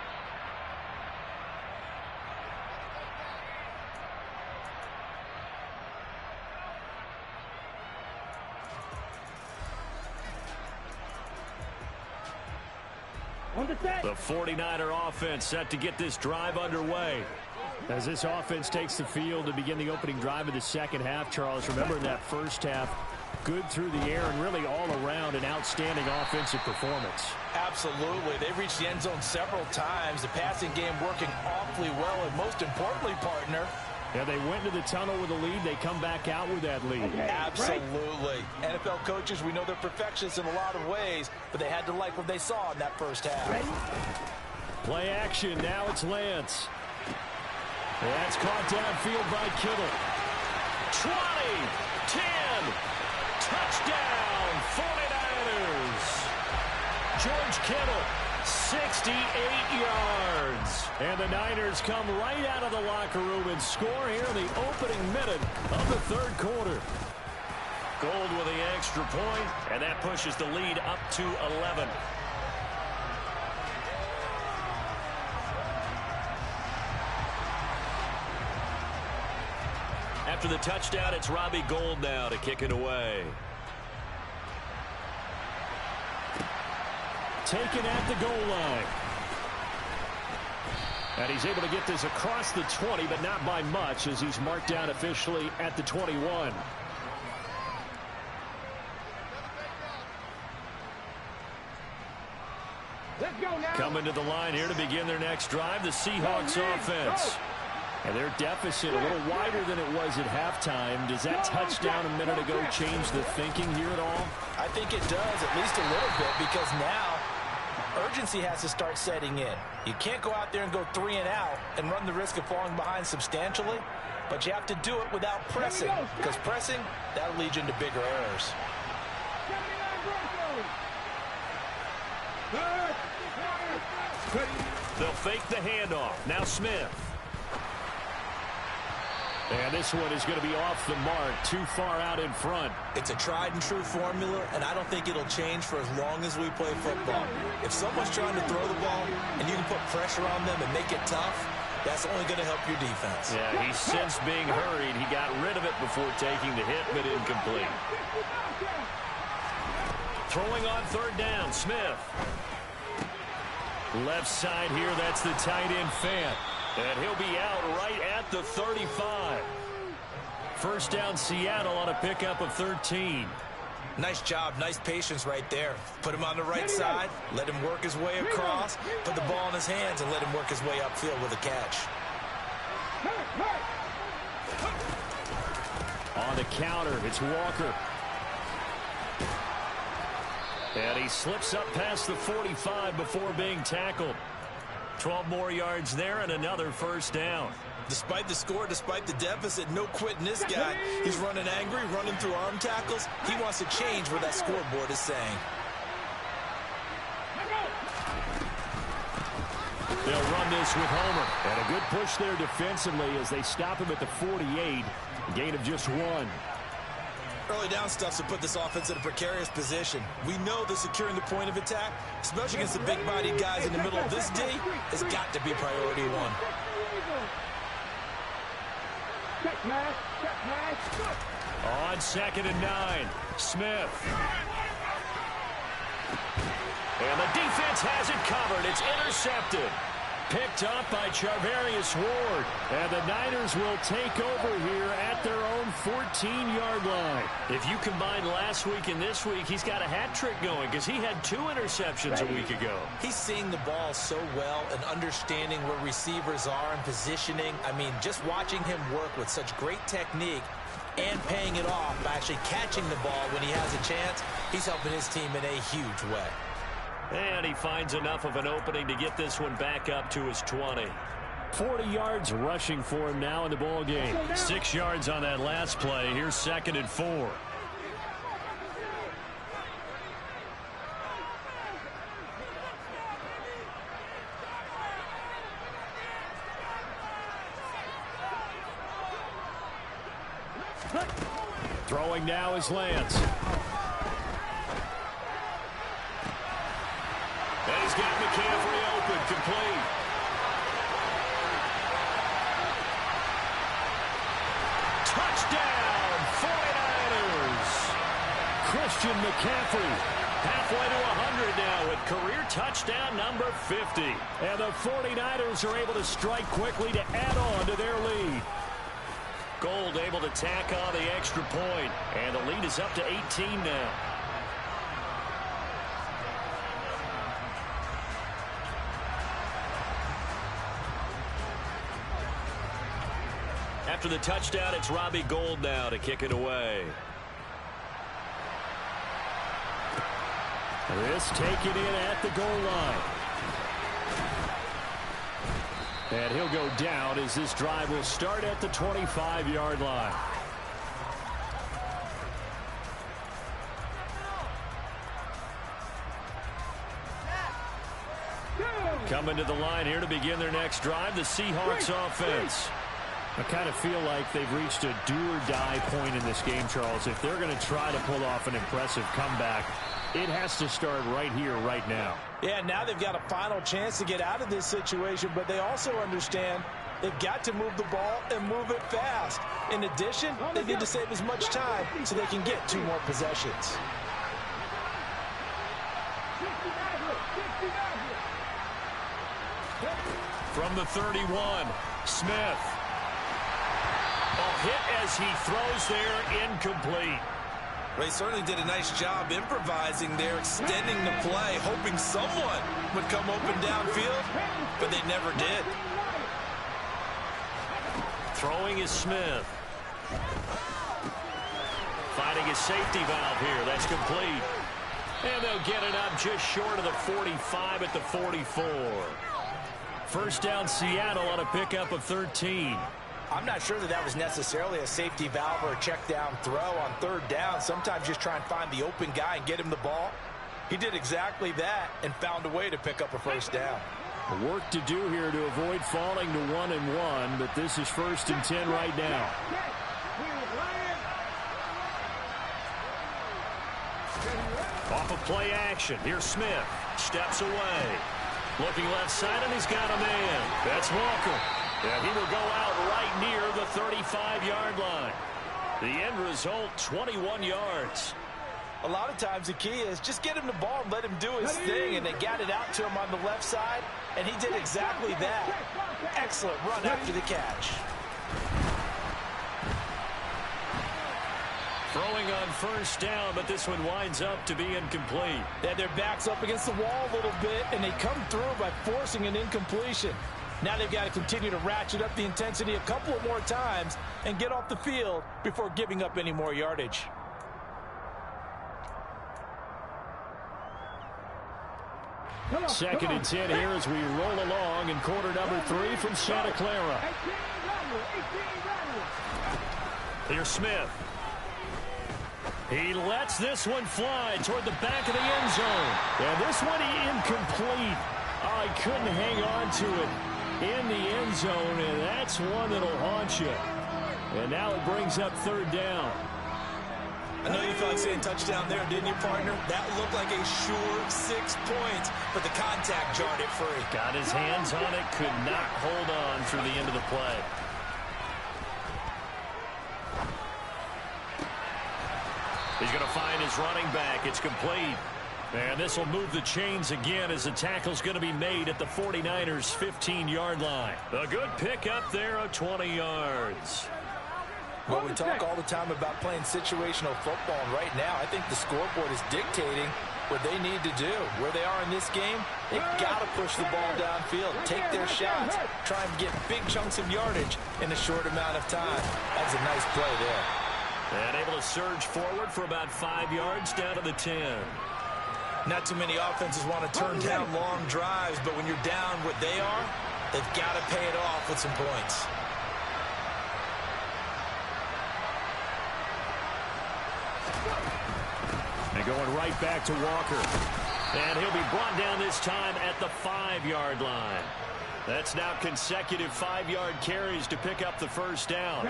On the set. The 49er offense set to get this drive underway. As this offense takes the field to begin the opening drive of the second half, Charles, remember in that first half, good through the air and really all around an outstanding offensive performance. Absolutely. They reached the end zone several times. The passing game working awfully well. And most importantly, partner, yeah, they went into the tunnel with a lead. They come back out with that lead. Absolutely. NFL coaches, we know they're perfectionists in a lot of ways, but they had to like what they saw in that first half. Play action. Now it's Lance. That's caught downfield by Kittle. 20, 10, touchdown, 49ers. George Kittle, 68 yards. And the Niners come right out of the locker room and score here in the opening minute of the third quarter. Gold with the extra point, and that pushes the lead up to 11. After the touchdown, it's Robbie Gould now to kick it away. Taken at the goal line. And he's able to get this across the 20, but not by much, as he's marked down officially at the 21. Let's go now. Coming to the line here to begin their next drive, the Seahawks offense. And their deficit a little wider than it was at halftime. Does that touchdown a minute ago change the thinking here at all? I think it does, at least a little bit, because now urgency has to start setting in. You can't go out there and go 3 and out and run the risk of falling behind substantially, but you have to do it without pressing, because pressing, that'll lead you into bigger errors. They'll fake the handoff. Now Smith. And this one is going to be off the mark, too far out in front. It's a tried-and-true formula, and I don't think it'll change for as long as we play football. If someone's trying to throw the ball and you can put pressure on them and make it tough, that's only going to help your defense. Yeah, he's since being hurried. He got rid of it before taking the hit, but incomplete. Throwing on third down, Smith. Left side here, that's the tight end Fant. And he'll be out right at the 35. First down, Seattle on a pickup of 13. Nice job, nice patience right there. Put him on the right side, let him work his way across, put the ball in his hands, and let him work his way upfield with a catch. On the counter, it's Walker. And he slips up past the 45 before being tackled. 12 more yards there and another first down. Despite the score, despite the deficit, no quitting this guy. He's running angry, running through arm tackles. He wants to change what that scoreboard is saying. They'll run this with Homer. And a good push there defensively as they stop him at the 48. A gain of just 1. Early down stuff to put this offense in a precarious position. We know that securing the point of attack, especially against the big-bodied guys in the middle of this D, has got to be priority 1. On 2nd and 9, Smith. And the defense has it covered. It's intercepted. Picked up by Charvarius Ward. And the Niners will take over here at their own 14-yard line. If you combine last week and this week, he's got a hat trick going because he had 2 interceptions a week ago. He's seeing the ball so well and understanding where receivers are and positioning. I mean, just watching him work with such great technique and paying it off by actually catching the ball when he has a chance, he's helping his team in a huge way. And he finds enough of an opening to get this one back up to his 20. 40 yards rushing for him now in the ball game. 6 yards on that last play. Here's 2nd and 4. Throwing now is Lance. And he's got McCaffrey open, complete. Touchdown, 49ers. Christian McCaffrey. Halfway to 100 now with career touchdown number 50. And the 49ers are able to strike quickly to add on to their lead. Gold able to tack on the extra point. And the lead is up to 18 now. After the touchdown, it's Robbie Gould now to kick it away. This taken in at the goal line. And he'll go down as this drive will start at the 25-yard line. Coming to the line here to begin their next drive, the Seahawks offense. I kind of feel like they've reached a do-or-die point in this game, Charles. If they're going to try to pull off an impressive comeback, it has to start right here, right now. Yeah, now they've got a final chance to get out of this situation, but they also understand they've got to move the ball and move it fast. In addition, they need to save as much time so they can get 2 more possessions. From the 31, Smith. Hit as he throws there, incomplete. They certainly did a nice job improvising there, extending the play, hoping someone would come open downfield, but they never did. Throwing is Smith. Finding a safety valve here. That's complete. And they'll get it up just short of the 45 at the 44. First down, Seattle on a pickup of 13. I'm not sure that was necessarily a safety valve or a check down throw on 3rd down. Sometimes just try and find the open guy and get him the ball. He did exactly that and found a way to pick up a first down. Work to do here to avoid falling to 1-1, but this is 1st and 10 right now. Off of play action. Here's Smith. Steps away. Looking left side, and he's got a man. That's Walker. And he will go out right near the 35-yard line. The end result, 21 yards. A lot of times the key is just get him the ball and let him do his thing, and they got it out to him on the left side, and he did exactly that. Excellent run after the catch. Throwing on first down, but this one winds up to be incomplete. Yeah, their back's up against the wall a little bit, and they come through by forcing an incompletion. Now they've got to continue to ratchet up the intensity a couple of more times and get off the field before giving up any more yardage. Second and 10 here as we roll along in quarter number 3 from Santa Clara. Here's Smith. He lets this one fly toward the back of the end zone. And this one incomplete. Oh, he couldn't hang on to it in the end zone, and that's one that'll haunt you. And now it brings up 3rd down. I know you felt like saying touchdown there, didn't you, partner? That looked like a sure 6 points, but the contact jarred it free. Got his hands on it, could not hold on through the end of the play. He's going to find his running back. It's complete. And this will move the chains again as the tackle's going to be made at the 49ers' 15-yard line. A good pick up there of 20 yards. Well, we talk all the time about playing situational football, and right now I think the scoreboard is dictating what they need to do. Where they are in this game, they've got to push the ball downfield, take their shots, try and get big chunks of yardage in a short amount of time. That was a nice play there. And able to surge forward for about 5 yards down to the 10. Not too many offenses want to turn down long drives, but when you're down what they are, they've got to pay it off with some points. And going right back to Walker. And he'll be brought down this time at the 5-yard line. That's now consecutive 5-yard carries to pick up the first down.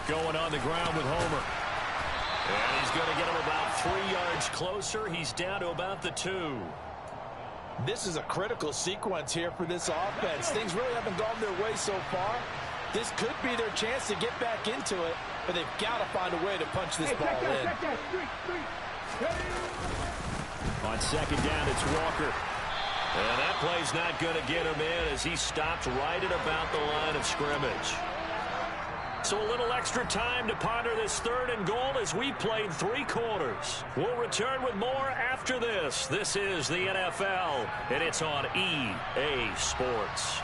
Going on the ground with Homer. And he's going to get him about 3 yards closer. He's down to about the 2. This is a critical sequence here for this offense. Things really haven't gone their way so far. This could be their chance to get back into it, but they've got to find a way to punch this ball in. On second down, it's Walker. And that play's not going to get him in as he stopped right at about the line of scrimmage. So a little extra time to ponder this 3rd and goal as we played 3 quarters. We'll return with more after this. This is the NFL, and it's on EA Sports.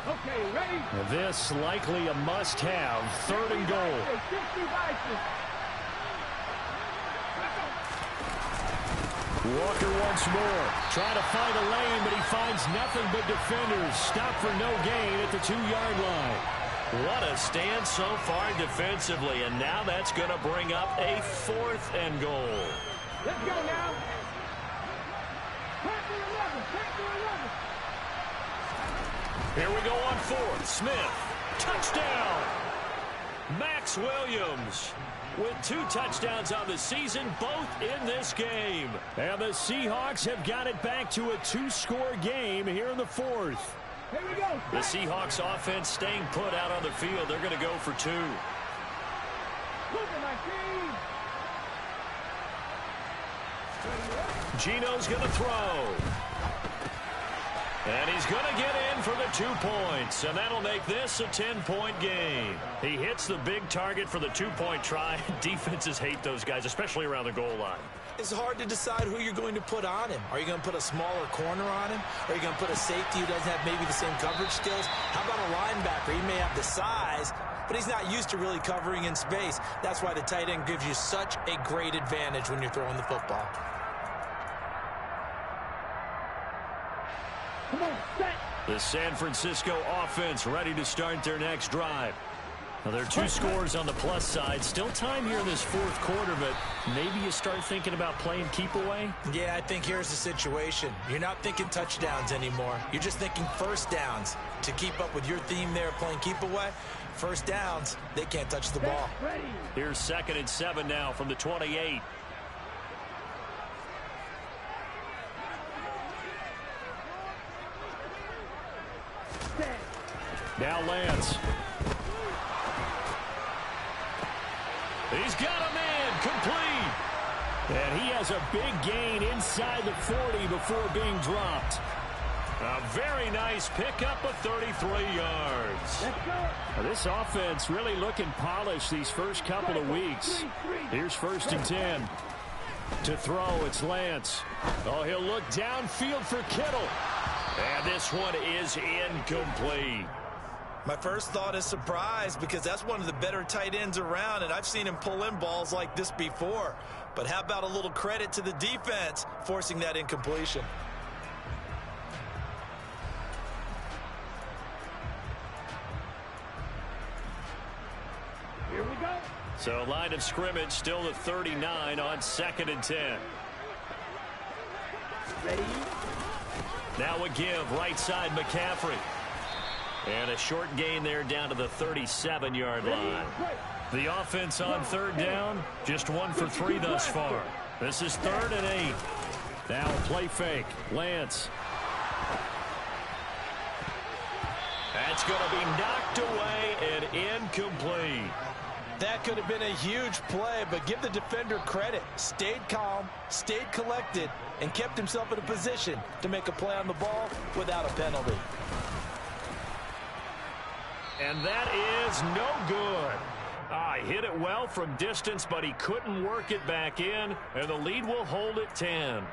Okay, ready? This likely a must-have 3rd and goal. Walker once more, trying to find a lane, but he finds nothing but defenders. Stop for no gain at the 2-yard line. What a stand so far defensively, and now that's going to bring up a 4th and goal. Let's go now. Back to 11, back to 11. Here we go on 4th. Smith, touchdown. Max Williams with 2 touchdowns on the season, both in this game. And the Seahawks have got it back to a 2-score game here in the 4th. Here we go. The Seahawks offense staying put out on the field. They're going to go for 2. Look at my team. Gino's going to throw. And he's going to get in for the 2 points, and that'll make this a 10-point game. He hits the big target for the 2-point try. Defenses hate those guys, especially around the goal line. It's hard to decide who you're going to put on him. Are you going to put a smaller corner on him? Are you going to put a safety who doesn't have maybe the same coverage skills? How about a linebacker? He may have the size, but he's not used to really covering in space. That's why the tight end gives you such a great advantage when you're throwing the football. Come on, set. The San Francisco offense ready to start their next drive. Now, there are 2 scores on the plus side. Still time here in this 4th quarter, but maybe you start thinking about playing keep away? Yeah, I think here's the situation. You're not thinking touchdowns anymore. You're just thinking first downs. To keep up with your theme there, playing keep away, first downs, they can't touch the ball. Ready. Here's 2nd and 7 now from the 28. Set. Now Lance. He's got a man complete. And he has a big gain inside the 40 before being dropped. A very nice pickup of 33 yards. Let's go. Now, this offense really looking polished these first couple of weeks. Here's 1st and 10. To throw, it's Lance. Oh, he'll look downfield for Kittle. And this one is incomplete. My first thought is surprise because that's one of the better tight ends around, and I've seen him pull in balls like this before. But how about a little credit to the defense forcing that incompletion? Here we go. So line of scrimmage still at 39 on 2nd and 10. Ready. Now a give right side McCaffrey. And a short gain there down to the 37-yard line. The offense on 3rd down, just 1 for 3 thus far. This is 3rd and 8. Now a play fake. Lance. That's going to be knocked away and incomplete. That could have been a huge play, but give the defender credit. Stayed calm, stayed collected, and kept himself in a position to make a play on the ball without a penalty. And that is no good. He hit it well from distance, but he couldn't work it back in, and the lead will hold at 10.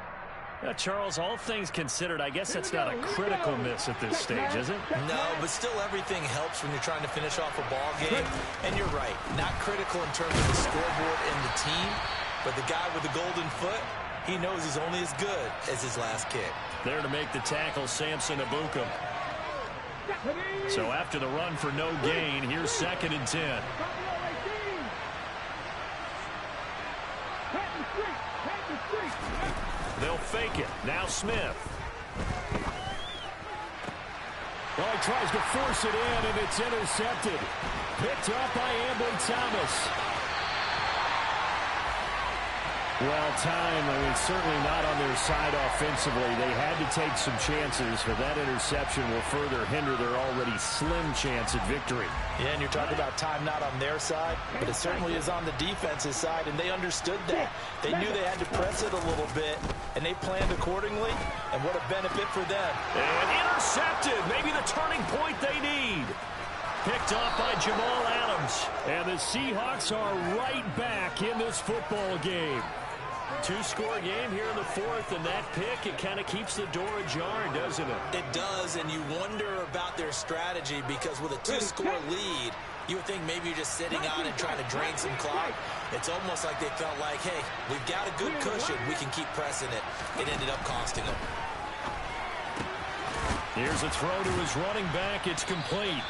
Now, Charles, all things considered, I guess that's not a critical miss at this stage, is it? No, but still everything helps when you're trying to finish off a ball game. And you're right, not critical in terms of the scoreboard and the team, but the guy with the golden foot, he knows he's only as good as his last kick. There to make the tackle, Samson Ebukam. So after the run for no gain, here's 2nd and 10. They'll fake it. Now Smith. Well, he tries to force it in, and it's intercepted. Picked up by Ambly Thomas. Well, time, certainly not on their side offensively. They had to take some chances, but that interception will further hinder their already slim chance at victory. Yeah, and you're talking about time not on their side, but it certainly is on the defense's side, and they understood that. They knew they had to press it a little bit, and they planned accordingly, and what a benefit for them. And intercepted, maybe the turning point they need. Picked off by Jamal Adams, and the Seahawks are right back in this football game. Two-score game here in the fourth, and that pick, it kind of keeps the door ajar, doesn't it? It does, and you wonder about their strategy because with a two-score lead, you would think maybe you're just sitting on and trying to drain some clock. It's almost like they felt like, hey, we've got a good cushion. We can keep pressing it. It ended up costing them. Here's a throw to his running back. It's complete.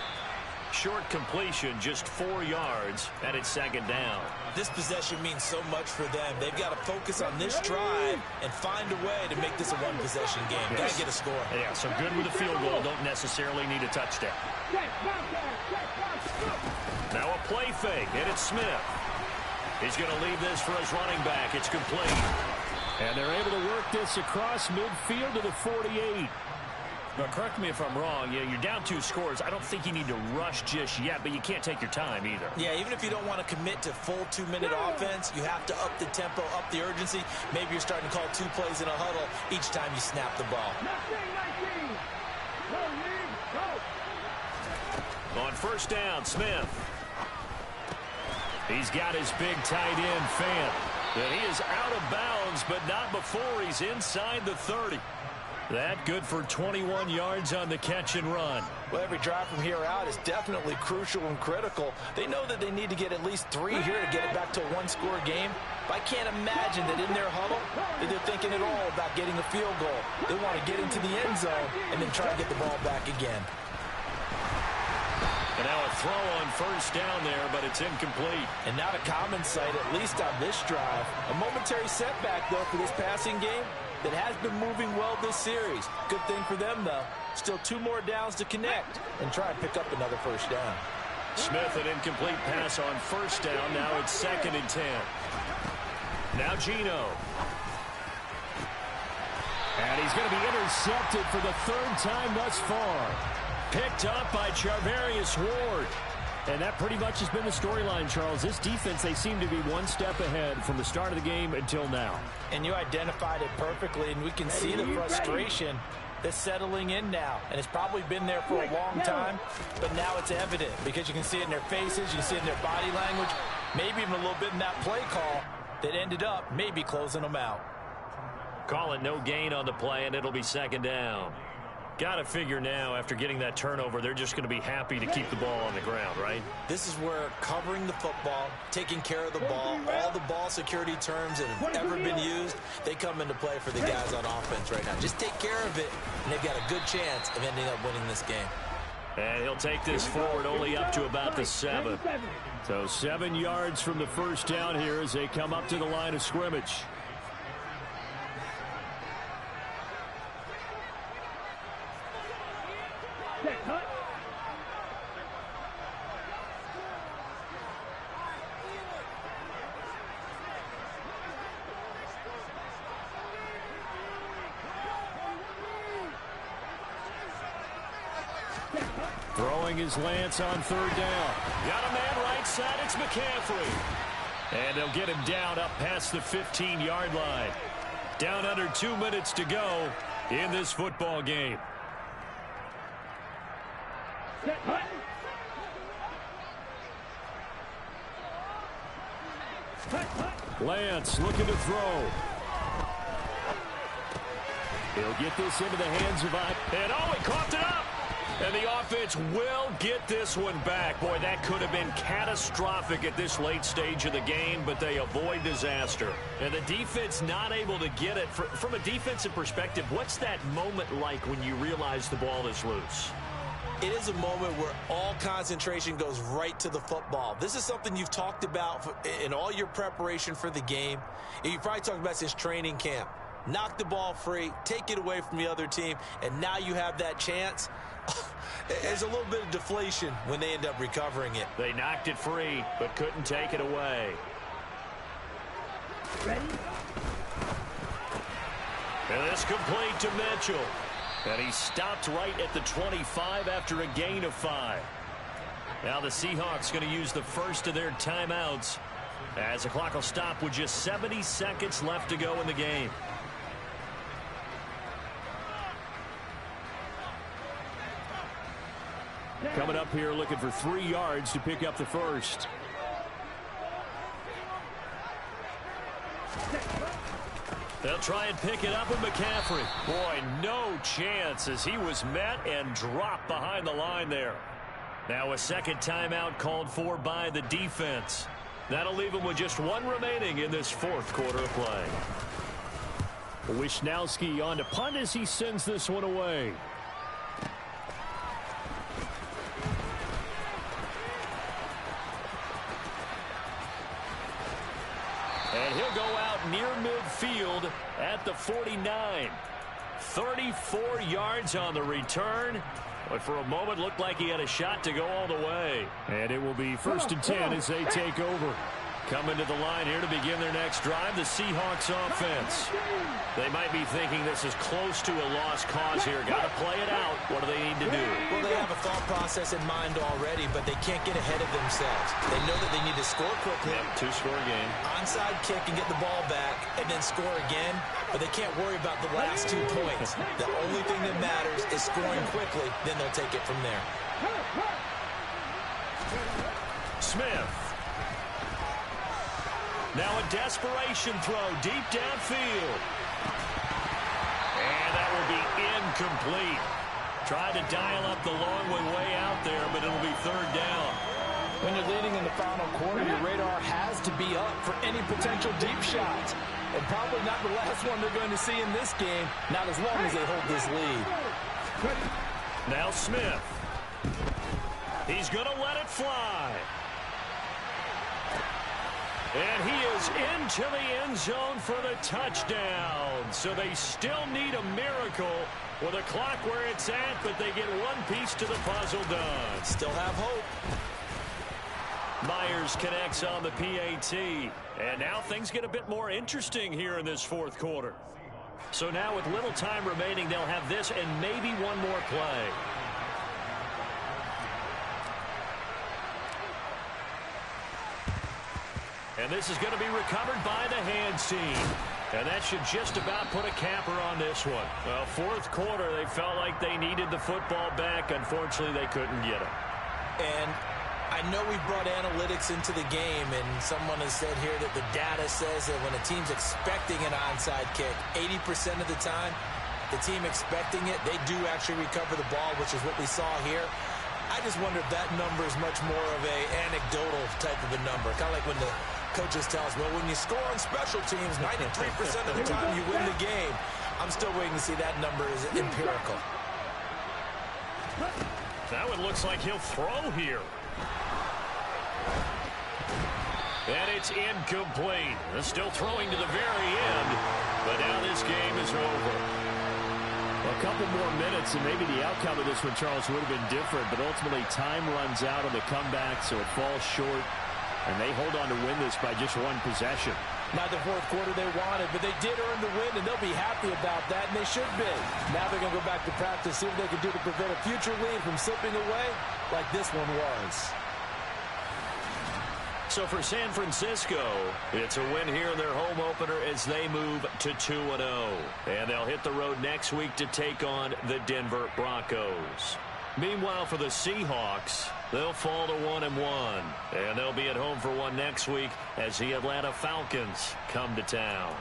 Short completion, just 4 yards, and it's second down. This possession means so much for them. They've got to focus on this drive and find a way to make this a one-possession game. Yes. Got to get a score. Yeah, so good with a field goal. Don't necessarily need a touchdown. Now a play fake, and it's Smith. He's going to leave this for his running back. It's complete. And they're able to work this across midfield to the 48. Now, correct me if I'm wrong. Yeah, you're down 2 scores. I don't think you need to rush just yet, but you can't take your time either. Yeah, even if you don't want to commit to full 2-minute offense, you have to up the tempo, up the urgency. Maybe you're starting to call 2 plays in a huddle each time you snap the ball. On first down, Smith. He's got his big tight end, Fant. And he is out of bounds, but not before he's inside the 30. That good for 21 yards on the catch and run. Well, every drive from here out is definitely crucial and critical. They know that they need to get at least 3 here to get it back to a 1-score game. But I can't imagine that in their huddle that they're thinking at all about getting a field goal. They want to get into the end zone and then try to get the ball back again. And now a throw on first down there, but it's incomplete. And not a common sight, at least on this drive. A momentary setback, though, for this passing game that has been moving well this series. Good thing for them, though. Still 2 more downs to connect and try and pick up another first down. Smith, an incomplete pass on first down. Now it's 2nd and 10. Now Geno. And he's going to be intercepted for the 3rd time thus far. Picked up by Charvarius Ward. And that pretty much has been the storyline, Charles. This defense, they seem to be 1 step ahead from the start of the game until now. And you identified it perfectly, and we can see the frustration that's settling in now. And it's probably been there for a long time, but now it's evident because you can see it in their faces, you can see it in their body language, maybe even a little bit in that play call that ended up maybe closing them out. Call it no gain on the play, and it'll be 2nd down. Got to figure now, after getting that turnover, they're just going to be happy to keep the ball on the ground, right? This is where covering the football, taking care of the ball, all the ball security terms that have ever been used, they come into play for the guys on offense right now. Just take care of it, and they've got a good chance of ending up winning this game. And he'll take this forward only up to about the 7. So 7 yards from the first down here as they come up to the line of scrimmage. Throwing his Lance on 3rd down. Got a man right side. It's McCaffrey. And they'll get him down up past the 15-yard line. Down under 2 minutes to go in this football game. Lance looking to throw. He'll get this into the hands of and he coughed it up. And the offense will get this one back. Boy, that could have been catastrophic at this late stage of the game, but they avoid disaster. And the defense not able to get it. From a defensive perspective, what's that moment like when you realize the ball is loose? It is a moment where all concentration goes right to the football. This is something you've talked about in all your preparation for the game. And you probably talked about since training camp. Knock the ball free, take it away from the other team, and now you have that chance. There's a little bit of deflation when they end up recovering it. They knocked it free, but couldn't take it away. Ready? And this complete to Mitchell. And he stopped right at the 25 after a gain of 5. Now the Seahawks going to use the first of their timeouts as the clock will stop with just 70 seconds left to go in the game. Coming up here looking for 3 yards to pick up the first. They'll try and pick it up with McCaffrey. Boy, no chance as he was met and dropped behind the line there. Now a second timeout called for by the defense. That'll leave him with just 1 remaining in this fourth quarter of play. Wisnowski on to punt as he sends this one away. And he'll go out near midfield at the 49. 34 yards on the return. But for a moment, looked like he had a shot to go all the way. And it will be 1st and 10 as they take over. Coming to the line here to begin their next drive, the Seahawks offense. They might be thinking this is close to a lost cause here. Got to play it out. What do they need to do? Well, they have a thought process in mind already, but they can't get ahead of themselves. They know that they need to score quickly. Yep, 2-score game. Onside kick and get the ball back and then score again, but they can't worry about the last 2 points. The only thing that matters is scoring quickly, then they'll take it from there. Smith. Now a desperation throw deep downfield. And that will be incomplete. Tried to dial up the long one way out there, but it'll be 3rd down. When you're leading in the final quarter, your radar has to be up for any potential deep shots. And probably not the last one they're going to see in this game, not as long as they hold this lead. Now Smith. He's going to let it fly. And he is into the end zone for the touchdown. So they still need a miracle with a clock where it's at, but they get one piece to the puzzle done. Still have hope. Myers connects on the PAT. And now things get a bit more interesting here in this fourth quarter. So now with little time remaining, they'll have this and maybe one more play. And this is going to be recovered by the hands team. And that should just about put a capper on this one. Well, fourth quarter, they felt like they needed the football back. Unfortunately, they couldn't get it. And I know we brought analytics into the game, and someone has said here that the data says that when a team's expecting an onside kick, 80% of the time, the team expecting it, they do actually recover the ball, which is what we saw here. I just wonder if that number is much more of a anecdotal type of a number. Kind of like when the coaches tell us, well, when you score on special teams, 93% of the time you win the game. I'm still waiting to see that number is empirical. Now it looks like he'll throw here. And it's incomplete. They're still throwing to the very end, but now this game is over. A couple more minutes, and maybe the outcome of this one, Charles, would have been different, but ultimately time runs out on the comeback, so it falls short, and they hold on to win this by just 1 possession. Not the fourth quarter they wanted, but they did earn the win, and they'll be happy about that, and they should be. Now they're going to go back to practice, see what they can do to prevent a future lead from slipping away like this one was. So for San Francisco, it's a win here in their home opener as they move to 2-0. And they'll hit the road next week to take on the Denver Broncos. Meanwhile, for the Seahawks, they'll fall to 1-1. And they'll be at home for one next week as the Atlanta Falcons come to town.